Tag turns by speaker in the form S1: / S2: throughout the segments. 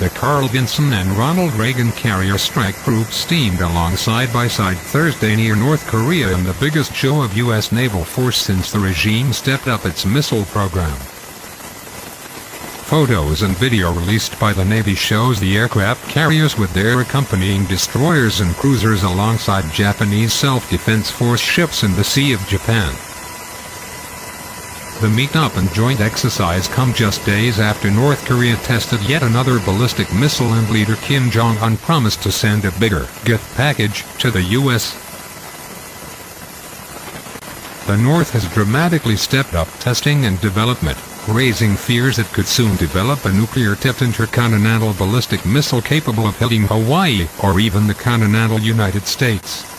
S1: The Carl Vinson and Ronald Reagan carrier strike group steamed along side by side Thursday near North Korea in the biggest show of U.S. naval force since the regime stepped up its missile program. Photos and video released by the Navy shows the aircraft carriers with their accompanying destroyers and cruisers alongside Japanese self-defense force ships in the Sea of Japan. The meet-up and joint exercise come just days after North Korea tested yet another ballistic missile and leader Kim Jong-un promised to send a bigger gift package to the U.S. The North has dramatically stepped up testing and development, raising fears it could soon develop a nuclear-tipped intercontinental ballistic missile capable of hitting Hawaii or even the continental United States.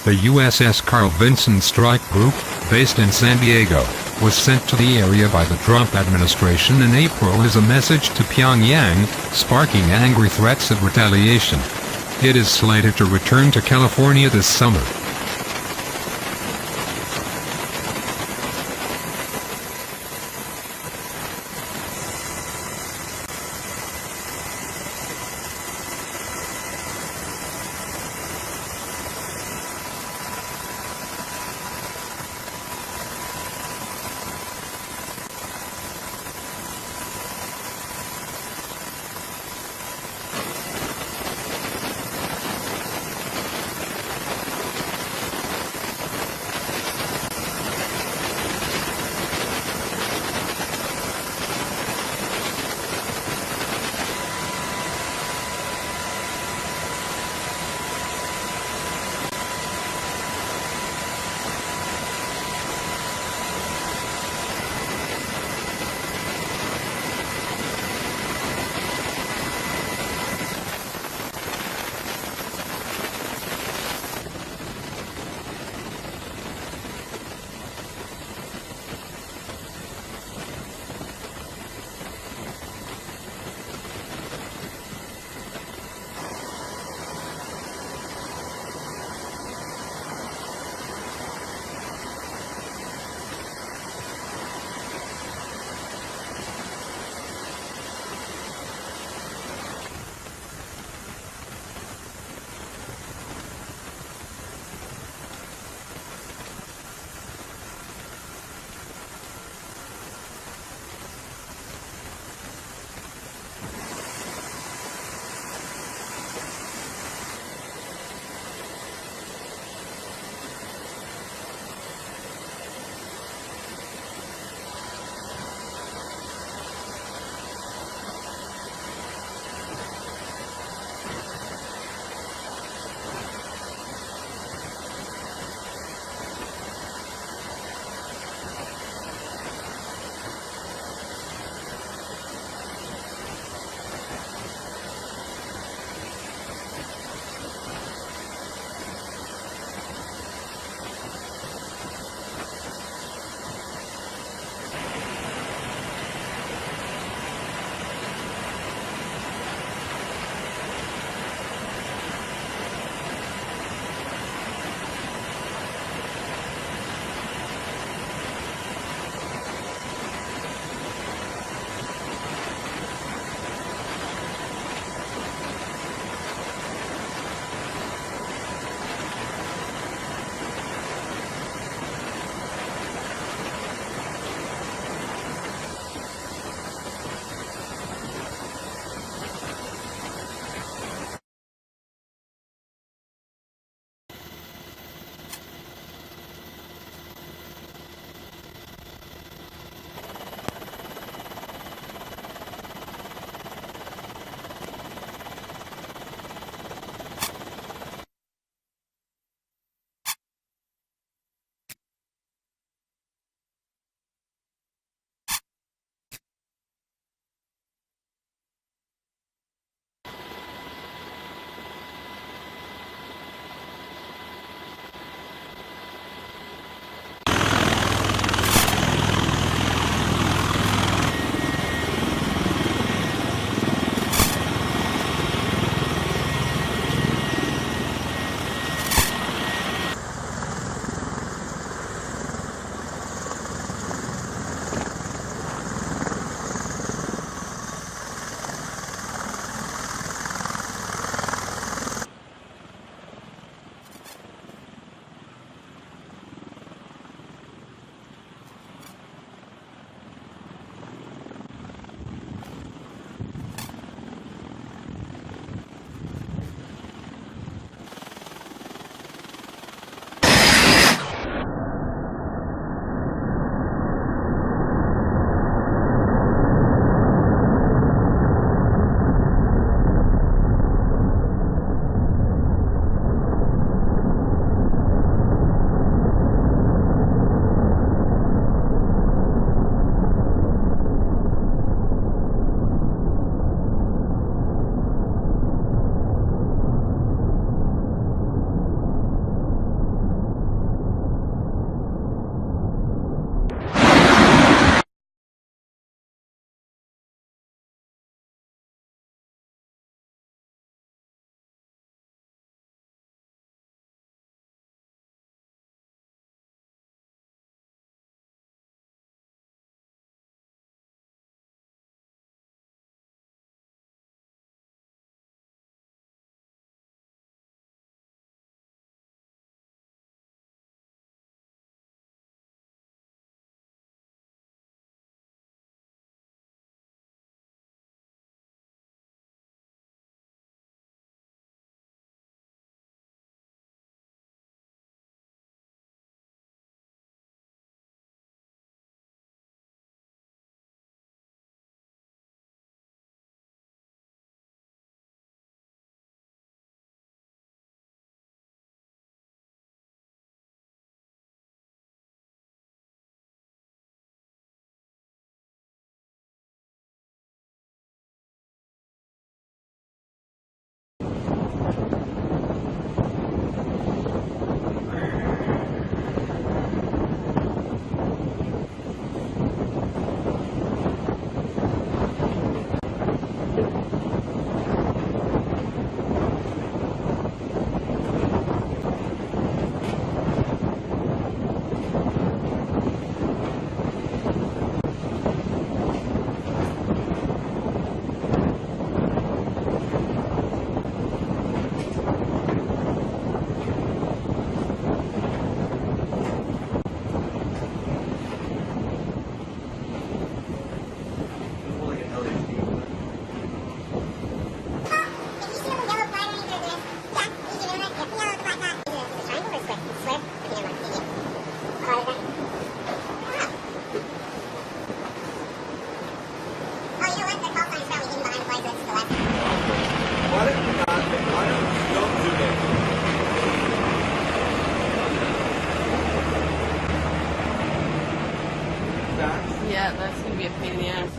S1: The USS Carl Vinson Strike Group, based in San Diego, was sent to the area by the Trump administration in April as a message to Pyongyang, sparking angry threats of retaliation. It is slated to return to California this summer.
S2: Yeah, that's gonna be a pain in the ass.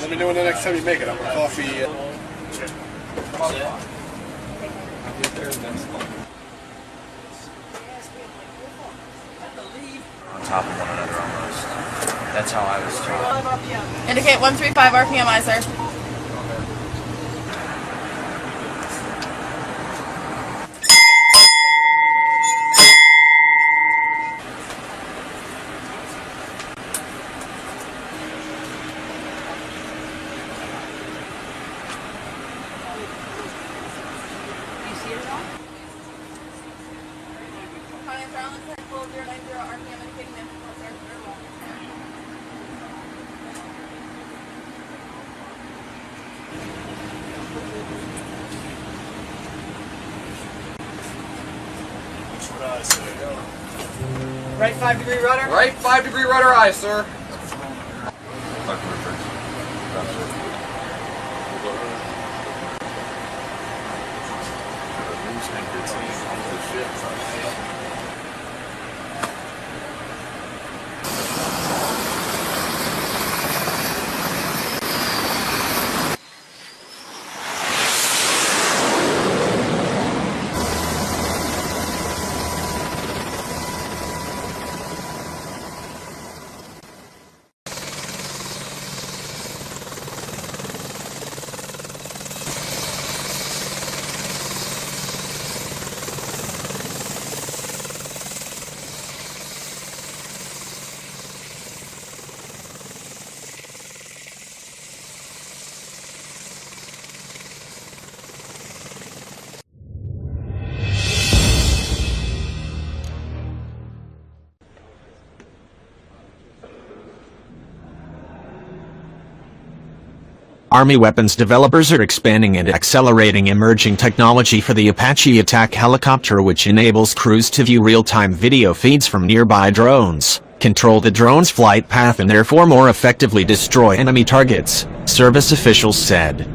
S3: Let me know when the next time you make it. I'm a coffee.
S4: On top of one another almost. That's how I was taught.
S2: Indicate 135 RPMI, sir.
S5: Right 5-degree rudder?
S3: Right 5-degree rudder aye, sir.
S6: Army weapons developers are expanding and accelerating emerging technology for the Apache attack helicopter, which enables crews to view real-time video feeds from nearby drones, control the drone's flight path and therefore more effectively destroy enemy targets, service officials said.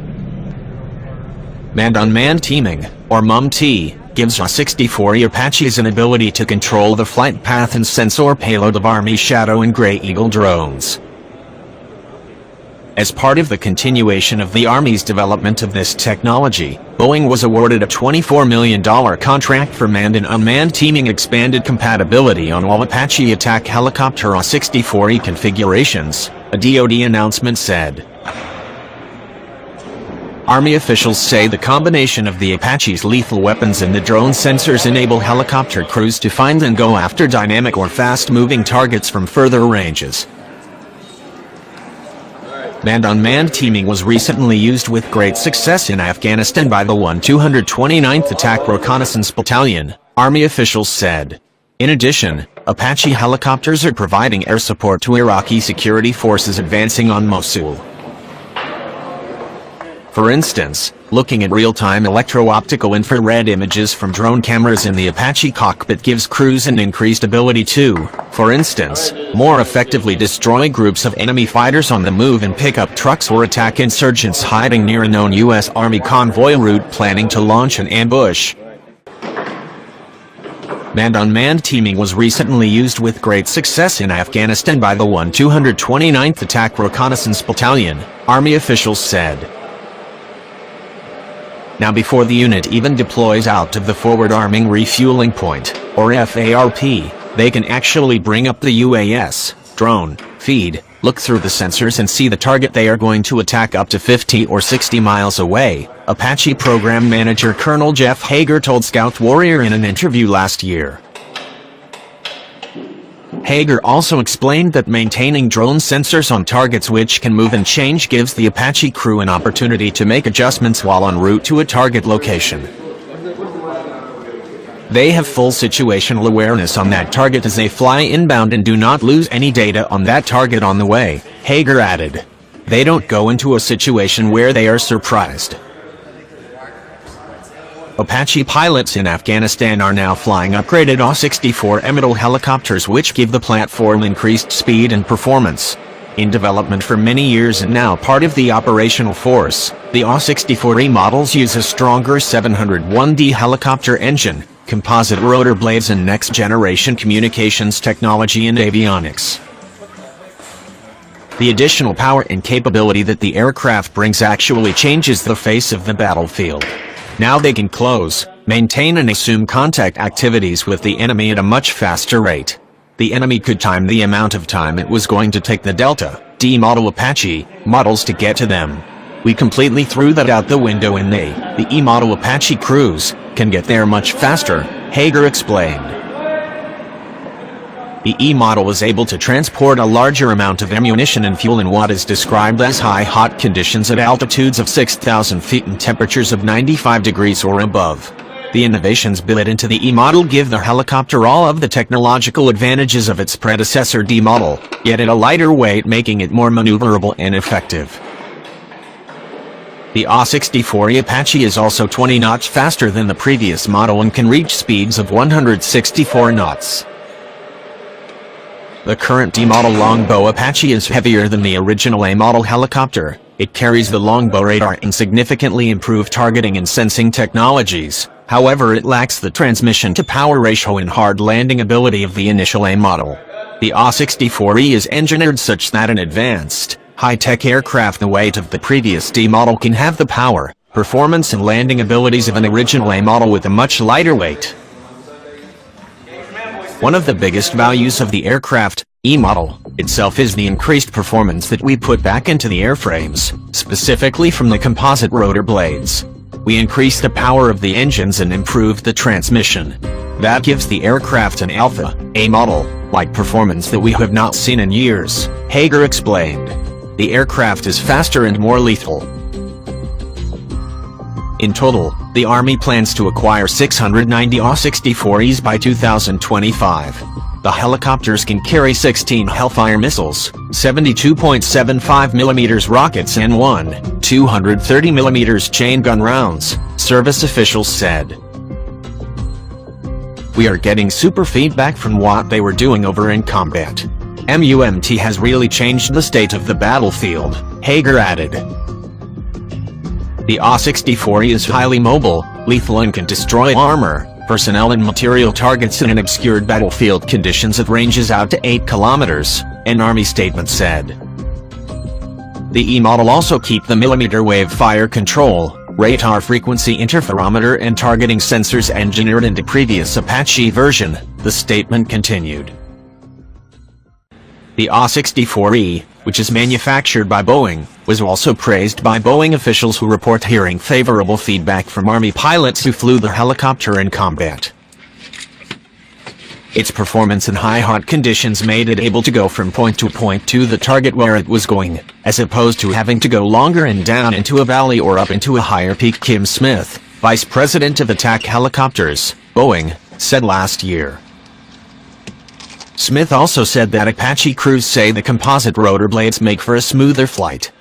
S6: Manned-unmanned teaming, or MUM-T, gives A-64E Apaches an ability to control the flight path and sensor payload of Army Shadow and Grey Eagle drones. As part of the continuation of the Army's development of this technology, Boeing was awarded a $24 million contract for manned and unmanned teaming expanded compatibility on all Apache attack helicopter A-64E configurations, a DoD announcement said. Army officials say the combination of the Apache's lethal weapons and the drone sensors enable helicopter crews to find and go after dynamic or fast-moving targets from further ranges. Manned-unmanned teaming was recently used with great success in Afghanistan by the 229th Attack Reconnaissance Battalion, Army officials said. In addition, Apache helicopters are providing air support to Iraqi security forces advancing on Mosul. For instance, looking at real-time electro-optical infrared images from drone cameras in the Apache cockpit gives crews an increased ability to, for instance, more effectively destroy groups of enemy fighters on the move in pickup trucks or attack insurgents hiding near a known U.S. Army convoy route planning to launch an ambush. Manned-on-manned teaming was recently used with great success in Afghanistan by the 229th Attack Reconnaissance Battalion, Army officials said. Now before the unit even deploys out of the Forward Arming Refueling Point, or FARP, they can actually bring up the UAS, drone, feed, look through the sensors and see the target they are going to attack up to 50 or 60 miles away, Apache Program Manager Colonel Jeff Hager told Scout Warrior in an interview last year. Hager also explained that maintaining drone sensors on targets which can move and change gives the Apache crew an opportunity to make adjustments while en route to a target location. They have full situational awareness on that target as they fly inbound and do not lose any data on that target on the way, Hager added. They don't go into a situation where they are surprised. Apache pilots in Afghanistan are now flying upgraded AH-64 Emerald helicopters which give the platform increased speed and performance. In development for many years and now part of the operational force, the AH-64E models use a stronger 701D helicopter engine, composite rotor blades and next-generation communications technology and avionics. The additional power and capability that the aircraft brings actually changes the face of the battlefield. Now they can close, maintain and assume contact activities with the enemy at a much faster rate. The enemy could time the amount of time it was going to take the Delta, D model Apache, models to get to them. We completely threw that out the window and the E model Apache crews, can get there much faster, Hager explained. The E model is able to transport a larger amount of ammunition and fuel in what is described as high hot conditions at altitudes of 6,000 feet and temperatures of 95 degrees or above. The innovations built into the E model give the helicopter all of the technological advantages of its predecessor D model, yet at a lighter weight making it more maneuverable and effective. The AH-64E Apache is also 20 knots faster than the previous model and can reach speeds of 164 knots. The current D-model Longbow Apache is heavier than the original A-model helicopter. It carries the Longbow radar and significantly improved targeting and sensing technologies. However, it lacks the transmission-to-power ratio and hard landing ability of the initial A-model. The AH-64E is engineered such that an advanced, high-tech aircraft the weight of the previous D-model can have the power, performance and landing abilities of an original A-model with a much lighter weight. One of the biggest values of the aircraft, E-model, itself is the increased performance that we put back into the airframes, specifically from the composite rotor blades. We increased the power of the engines and improved the transmission. That gives the aircraft an alpha, A-model-like performance that we have not seen in years, Hager explained. The aircraft is faster and more lethal. In total, the Army plans to acquire 690 AH-64Es by 2025. The helicopters can carry 16 Hellfire missiles, 72.75mm rockets and 230mm chain gun rounds, service officials said. We are getting super feedback from what they were doing over in combat. MUMT has really changed the state of the battlefield, Hager added. The AH-64E is highly mobile, lethal and can destroy armor, personnel and material targets in obscured battlefield conditions at ranges out to 8 kilometers, an Army statement said. The E-model also keep the millimeter wave fire control, radar frequency interferometer and targeting sensors engineered into previous Apache version, the statement continued. The AH-64E, which is manufactured by Boeing, was also praised by Boeing officials who report hearing favorable feedback from Army pilots who flew the helicopter in combat. Its performance in high hot conditions made it able to go from point to the target where it was going, as opposed to having to go longer and down into a valley or up into a higher peak, Kim Smith, Vice President of Attack Helicopters, Boeing, said last year. Smith also said that Apache crews say the composite rotor blades make for a smoother flight.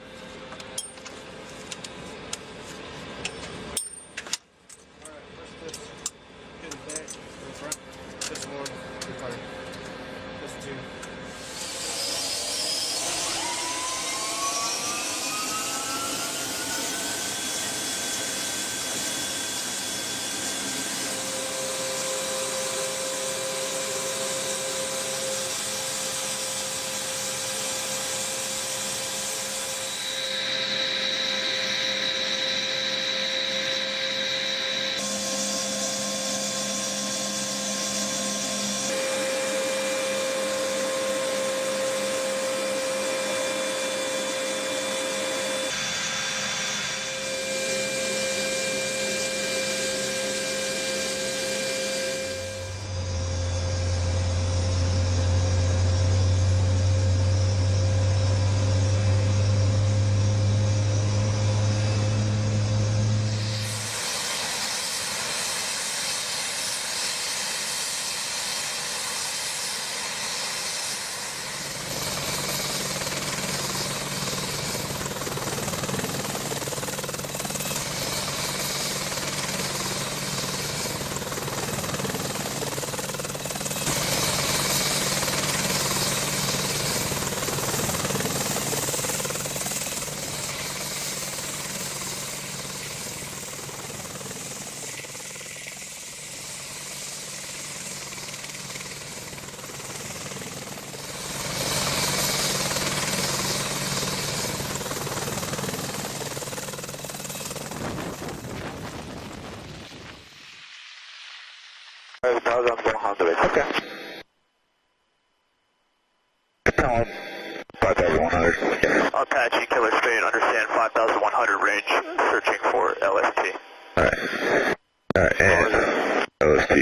S7: Tell him 5,100.
S8: Apache Killer Spain, understand 5,100 range, searching for LST.
S7: Alright. Alright, and LST.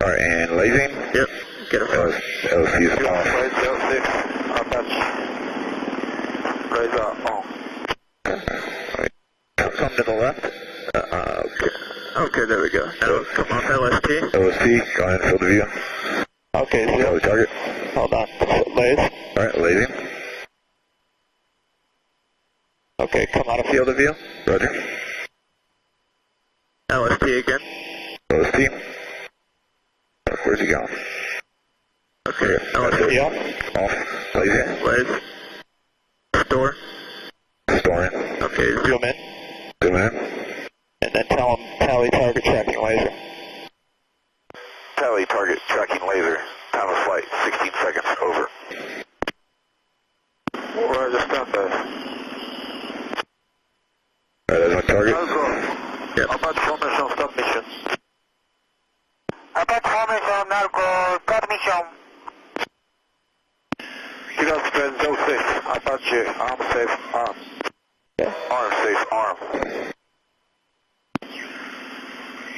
S7: Alright, and lasing?
S8: Yep, get it.
S7: LST is on.
S8: Raise 06, Apache. Raise on.
S7: Alright. Come to the left.
S8: Okay. Okay, there we go. Now, come on, LST.
S7: LST, go ahead and field of view.
S8: Okay,
S7: Tell the target.
S8: hold on. Lays.
S7: Alright, lasing.
S8: Okay, come out of field of view.
S7: Roger.
S8: LST again.
S7: LST. Where's he going?
S8: Okay, LST off.
S7: Off. Lasing.
S8: Lays. Store.
S7: Storing.
S8: Okay, zoom in.
S7: Zoom in.
S8: And then tell him tally target tracking laser.
S7: Tally target tracking laser. Time of flight, 16 seconds, over.
S8: Where's the standby?
S7: Alright, that's my target.
S8: Yep. Apache formation, start mission. Apache formation, narco, start mission.
S7: Kilo spread 06. Apache, arm safe, arm.
S8: Yeah.
S7: Arm safe, arm.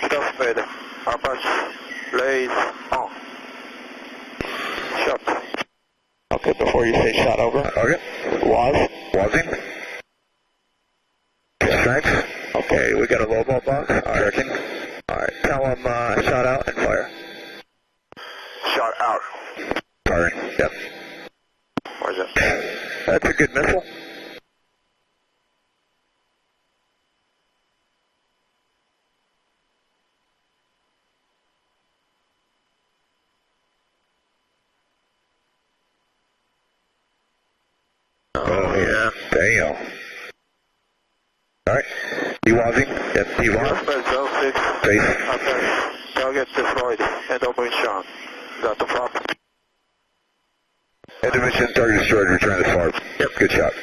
S8: Kilo spread, Apache, lays on. Shot. Okay, before you say shot over.
S7: Okay. Wazing. Strikes. Okay, we got a low ball box. Tracking. Alright, tell him shot out and fire.
S8: Shot out.
S7: Firing. Yep.
S8: Where's it?
S7: That's a good missile.
S8: Oh, yeah.
S7: Damn. Alright. Dewazing. Yep, Dewaz.
S8: Spread 06.
S7: Face.
S8: Okay. Target deployed. End operation. Got the flop.
S7: End of mission, target destroyed, return to farm.
S8: Yep.
S7: Good shot.